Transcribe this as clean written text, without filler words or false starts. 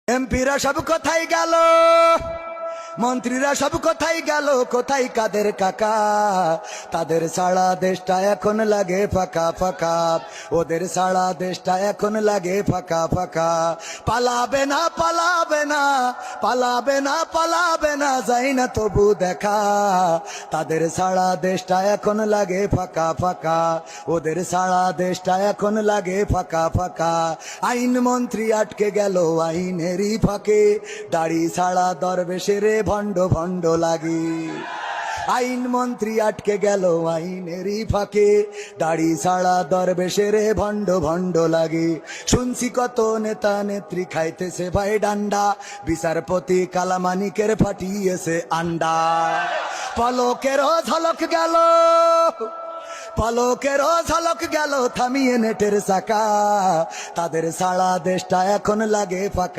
এমপিরা সব কোথায় গেল, মন্ত্রীরা সব কোথায় গেল, কোথায় কাদের কাকা? তাদের সারা দেশটা এখন লাগে ফাঁকা ফাঁকা, ওদের সারা দেশটা এখন লাগে ফাঁকা ফাঁকা। পালাবে না পালাবে না পালাবে না পালাবে না, যাই না তবু দেখা। তাদের সারা দেশটা এখন লাগে ফাঁকা ফাঁকা, ওদের সারা দেশটা এখন লাগে ফাঁকা ফাঁকা। আইন মন্ত্রী আটকে গেল আইনেরই ফাঁকে, দাড়ি ছাড়া দরবেশের ভণ্ড ভণ্ড লাগে। আইন মন্ত্রী আটকে গেল আইনেরই ফাঁকে, দাড়ি ছাড়া দরবেশের ভণ্ড ভণ্ড লাগে। শুনছি কত নেতা নেত্রী খাইতেছে ভাই ডান্ডা, বিচারপতি কালামানিকের ফাটিয়েছে আন্ডা। পলকেরও ঝলক গেল, পলকেরও ঝলক গেল থামিয়ে নেটের চাকা। তাদের সারা দেশটা এখন লাগে ফাঁকা।